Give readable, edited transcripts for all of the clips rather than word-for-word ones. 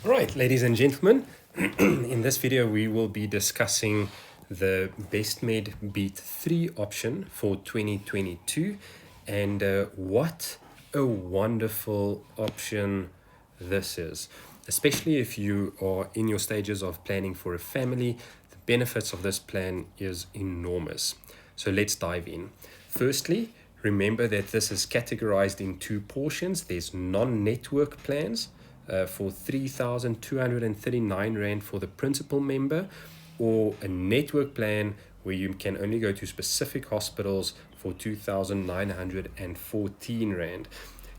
Right, ladies and gentlemen, in this video we will be discussing the BestMed Beat 3 option for 2022 and what a wonderful option this is. Especially if you are in your stages of planning for a family, the benefits of this plan is enormous. So let's dive in. Firstly, remember that this is categorized in two portions. There's non-network plans for 3,239 Rand for the principal member, or a network plan where you can only go to specific hospitals for 2,914 Rand.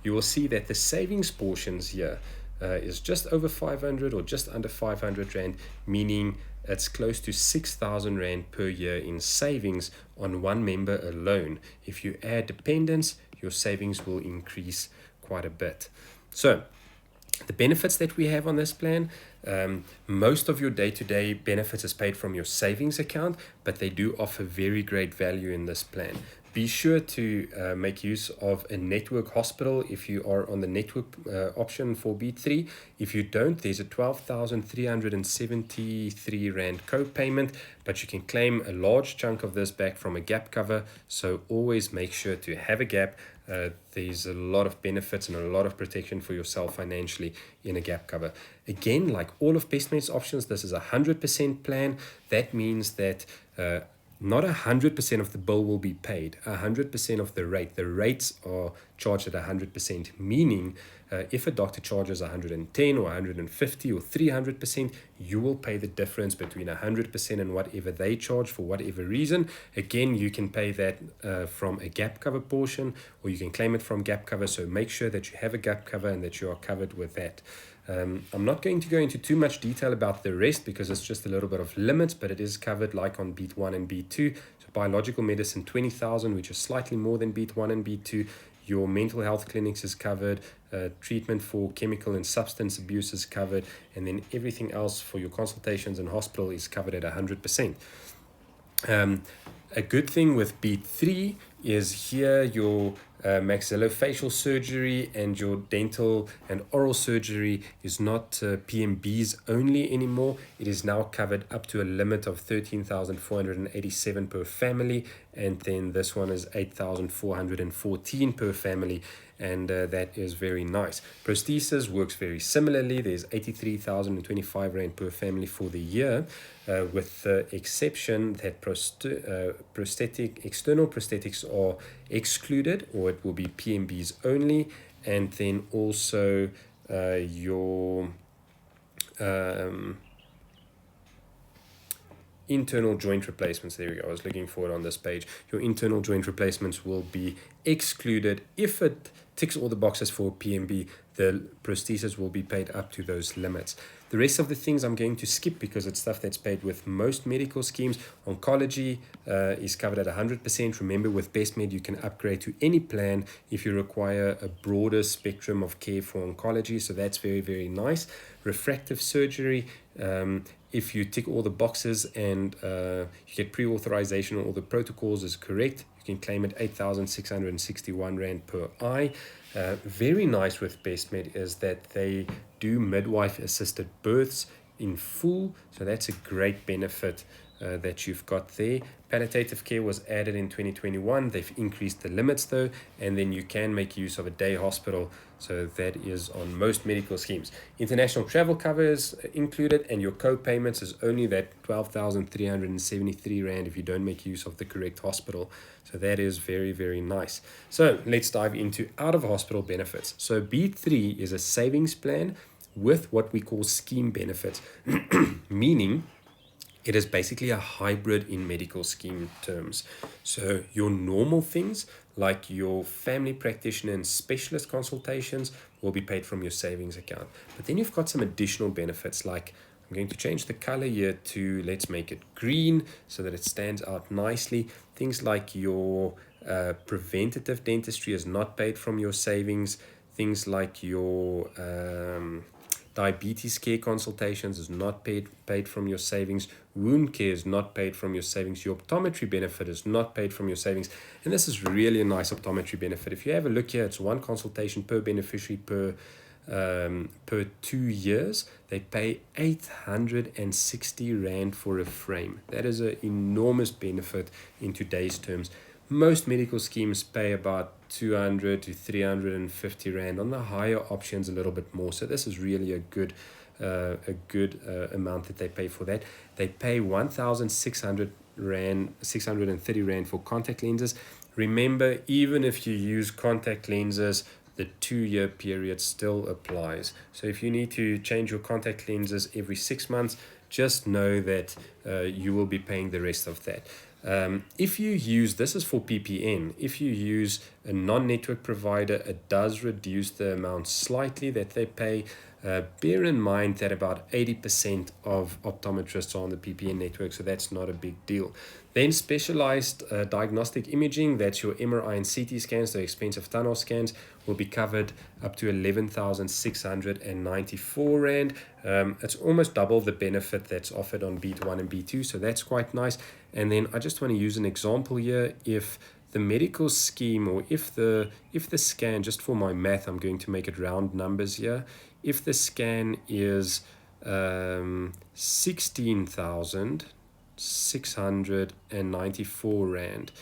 You will see that the savings portions here is just over 500 or just under 500 Rand, meaning it's close to 6,000 Rand per year in savings on one member alone. If you add dependents, your savings will increase quite a bit. So, the benefits that we have on this plan, most of your day-to-day benefits is paid from your savings account, but they do offer very great value in this plan. Be sure to make use of a network hospital if you are on the network option for B3. If you don't, there's a 12,373 Rand co-payment, but you can claim a large chunk of this back from a gap cover, so always make sure to have a gap. There's a lot of benefits and a lot of protection for yourself financially in a gap cover. Again, like all of BestMed's options, this is a 100% plan. That means that not 100% of the bill will be paid, 100% of the rate. The rates are charged at 100%, meaning if a doctor charges 110 or 150 or 300%, you will pay the difference between 100% and whatever they charge for whatever reason. Again, you can pay that from a gap cover portion, or you can claim it from gap cover. So make sure that you have a gap cover and that you are covered with that. I'm not going to go into too much detail about the rest because it's just a little bit of limits, but it is covered like on Beat 1 and Beat 2. So biological medicine 20,000, which is slightly more than Beat 1 and Beat 2. Your mental health clinics is covered, treatment for chemical and substance abuse is covered, and then everything else for your consultations in hospital is covered at 100%. A good thing with Beat 3 is here your maxillofacial surgery and your dental and oral surgery is not PMBs only anymore. It is now covered up to a limit of 13,487 per family, and then this one is 8,414 per family, and that is very nice. Prosthesis works very similarly. There's 83,025 Rand per family for the year, with the exception that external prosthetics are excluded, or it will be PMBs only, and then also your internal joint replacements. There we go. I was looking for it on this page. Your internal joint replacements will be excluded. If it ticks all the boxes for PMB, the prosthesis will be paid up to those limits. The rest of the things I'm going to skip because it's stuff that's paid with most medical schemes. Oncology is covered at 100%. Remember, with BestMed, you can upgrade to any plan if you require a broader spectrum of care for oncology. So that's very, very nice. Refractive surgery, if you tick all the boxes and you get pre-authorization, all the protocols is correct, you can claim it 8,661 Rand per eye. Very nice with BestMed is that they do midwife assisted births in full, so that's a great benefit that you've got there. Palliative care was added in 2021. They've increased the limits though, and then you can make use of a day hospital, so that is on most medical schemes. International travel covers included, and your co-payments is only that 12,373 Rand if you don't make use of the correct hospital. So that is very, very nice. So let's dive into out-of-hospital benefits. So B3 is a savings plan with what we call scheme benefits, meaning it is basically a hybrid in medical scheme terms. So your normal things like your family practitioner and specialist consultations will be paid from your savings account. But then you've got some additional benefits, like I'm going to change the color here to, let's make it green so that it stands out nicely. Things like your preventative dentistry is not paid from your savings. Things like your diabetes care consultations is not paid from your savings. Wound care is not paid from your savings. Your optometry benefit is not paid from your savings. And this is really a nice optometry benefit. If you have a look here, it's one consultation per beneficiary per per 2 years, they pay 860 Rand for a frame. That is an enormous benefit in today's terms. Most medical schemes pay about 200 to 350 Rand. On the higher options, a little bit more. So this is really a good amount that they pay for that. They pay 1,600 Rand, 630 Rand for contact lenses. Remember, even if you use contact lenses, the 2-year period still applies. So if you need to change your contact lenses every 6 months, just know that you will be paying the rest of that. If you use, this is for PPN, if you use a non-network provider, it does reduce the amount slightly that they pay. Bear in mind that about 80% of optometrists are on the PPN network, so that's not a big deal. Then specialized diagnostic imaging, that's your MRI and CT scans, the expensive tunnel scans, will be covered up to 11,694 Rand. It's almost double the benefit that's offered on Beat 1 and Beat 2, so that's quite nice. And then I just want to use an example here. If the medical scheme, or if the scan, just for my math, I'm going to make it round numbers here. If the scan is 16,694 Rand,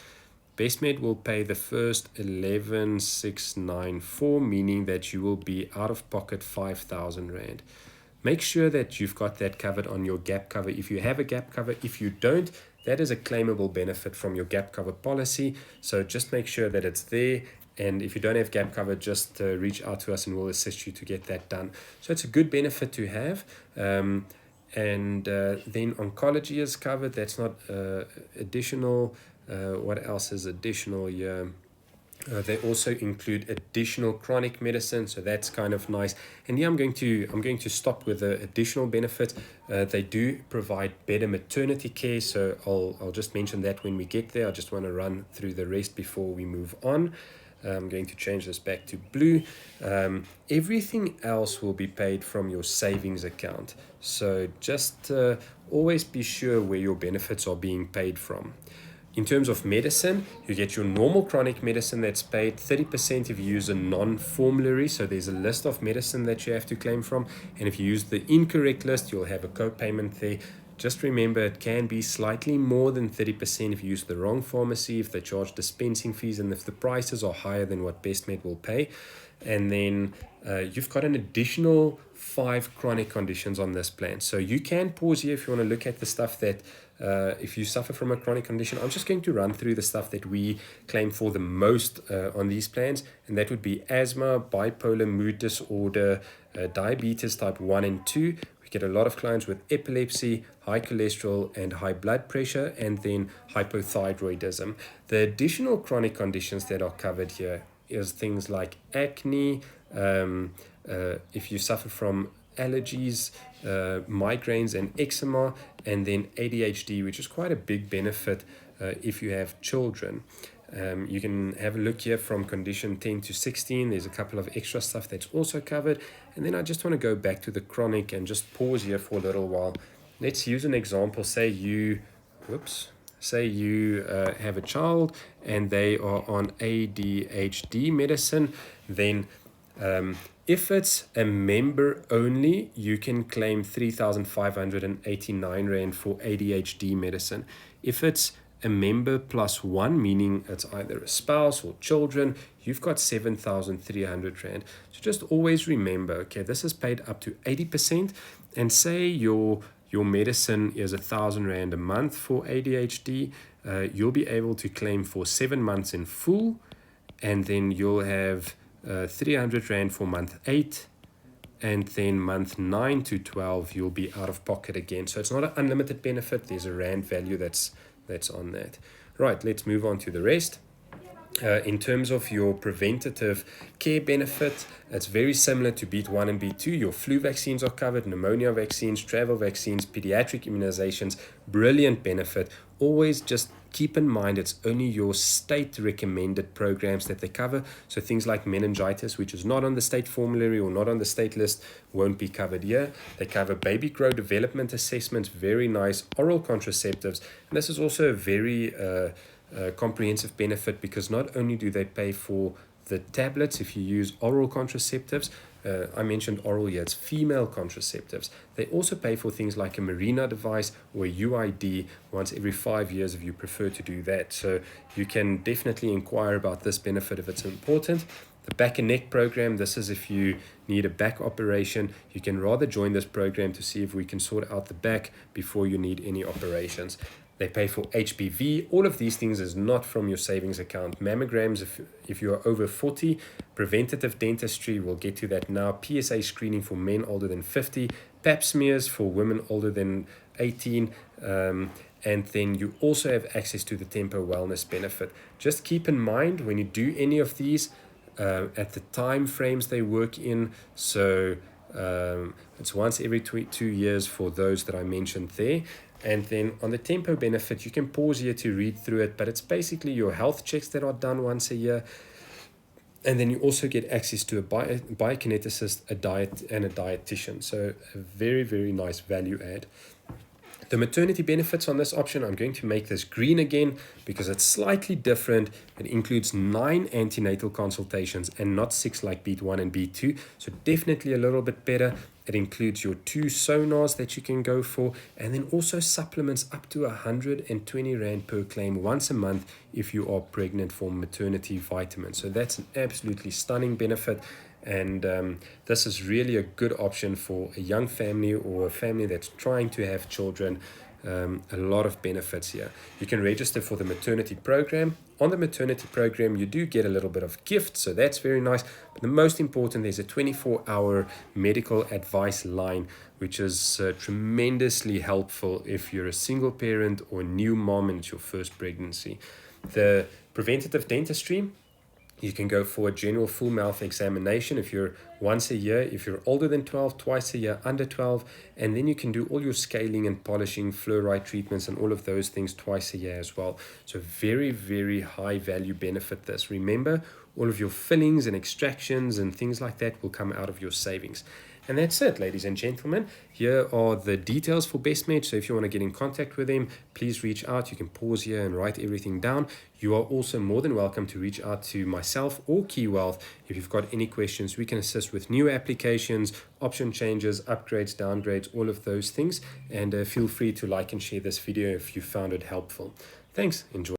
BestMed will pay the first 11,694, meaning that you will be out of pocket 5,000 Rand. Make sure that you've got that covered on your gap cover. If you have a gap cover, if you don't, that is a claimable benefit from your gap cover policy. So just make sure that it's there. And if you don't have gap cover, just reach out to us and we'll assist you to get that done. So it's a good benefit to have. Then oncology is covered. That's not additional. What else is additional here? They also include additional chronic medicine, so that's kind of nice. And here I'm going to stop with the additional benefits. They do provide better maternity care, so I'll just mention that when we get there. I just want to run through the rest before we move on. I'm going to change this back to blue. Everything else will be paid from your savings account. So just always be sure where your benefits are being paid from. In terms of medicine, you get your normal chronic medicine that's paid 30% if you use a non-formulary. So there's a list of medicine that you have to claim from. And if you use the incorrect list, you'll have a co-payment there. Just remember, it can be slightly more than 30% if you use the wrong pharmacy, if they charge dispensing fees, and if the prices are higher than what BestMed will pay. And then you've got an additional 5 chronic conditions on this plan. So you can pause here if you want to look at the stuff that, if you suffer from a chronic condition. I'm just going to run through the stuff that we claim for the most on these plans, and that would be asthma, bipolar mood disorder, diabetes type 1 and 2. Get a lot of clients with epilepsy, high cholesterol and high blood pressure, and then hypothyroidism. The additional chronic conditions that are covered here is things like acne, if you suffer from allergies, migraines and eczema, and then ADHD, which is quite a big benefit if you have children. You can have a look here from condition 10 to 16. There's a couple of extra stuff that's also covered. And then I just want to go back to the chronic and just pause here for a little while. Let's use an example. Say you have a child and they are on ADHD medicine. Then if it's a member only, you can claim 3,589 Rand for ADHD medicine. If it's a member plus one, meaning it's either a spouse or children, you've got 7,300 Rand. So just always remember, okay, this is paid up to 80%, and say your medicine is 1,000 Rand a month for ADHD, you'll be able to claim for 7 months in full, and then you'll have 300 Rand for month 8, and then month 9 to 12 you'll be out of pocket again. So it's not an unlimited benefit. There's a Rand value that's on that. Right, let's move on to the rest. In terms of your preventative care benefit, it's very similar to Beat 1 and Beat 2. Your flu vaccines are covered, pneumonia vaccines, travel vaccines, pediatric immunizations, brilliant benefit. Always just keep in mind it's only your state recommended programs that they cover. So things like meningitis, which is not on the state formulary or not on the state list, won't be covered here. They cover baby growth development assessments, very nice, oral contraceptives. And this is also a very comprehensive benefit, because not only do they pay for the tablets if you use oral contraceptives, I mentioned oral here, it's female contraceptives. They also pay for things like a Mirena device or a UID once every 5 years if you prefer to do that. So you can definitely inquire about this benefit if it's important. The back and neck program, this is if you need a back operation, you can rather join this program to see if we can sort out the back before you need any operations. They pay for HPV. All of these things is not from your savings account. Mammograms, if you are over 40, preventative dentistry, we'll get to that now. PSA screening for men older than 50, pap smears for women older than 18, and then you also have access to the Tempo Wellness benefit. Just keep in mind when you do any of these, at the time frames they work in. So it's once every 2 years for those that I mentioned there. And then on the Tempo benefit, you can pause here to read through it, but it's basically your health checks that are done once a year. And then you also get access to a biokineticist, a diet, and a dietitian. So a very, very nice value add. The maternity benefits on this option, I'm going to make this green again because it's slightly different. It includes 9 antenatal consultations and not 6 like beat 1 and beat 2. So definitely a little bit better. It includes your 2 sonars that you can go for, and then also supplements up to 120 Rand per claim once a month if you are pregnant for maternity vitamins. So that's an absolutely stunning benefit. And this is really a good option for a young family or a family that's trying to have children. A lot of benefits here. You can register for the maternity program. On the maternity program, you do get a little bit of gift, so that's very nice. But the most important, there's a 24-hour medical advice line, which is tremendously helpful if you're a single parent or new mom and it's your first pregnancy. The preventative dentistry, you can go for a general full mouth examination if you're once a year, if you're older than 12, twice a year, under 12, and then you can do all your scaling and polishing, fluoride treatments, and all of those things twice a year as well. So very, very high value benefit this. Remember, all of your fillings and extractions and things like that will come out of your savings. And that's it, ladies and gentlemen. Here are the details for BestMed. So if you want to get in contact with them, please reach out. You can pause here and write everything down. You are also more than welcome to reach out to myself or KeyWealth. If you've got any questions, we can assist with new applications, option changes, upgrades, downgrades, all of those things. And feel free to like and share this video if you found it helpful. Thanks. Enjoy.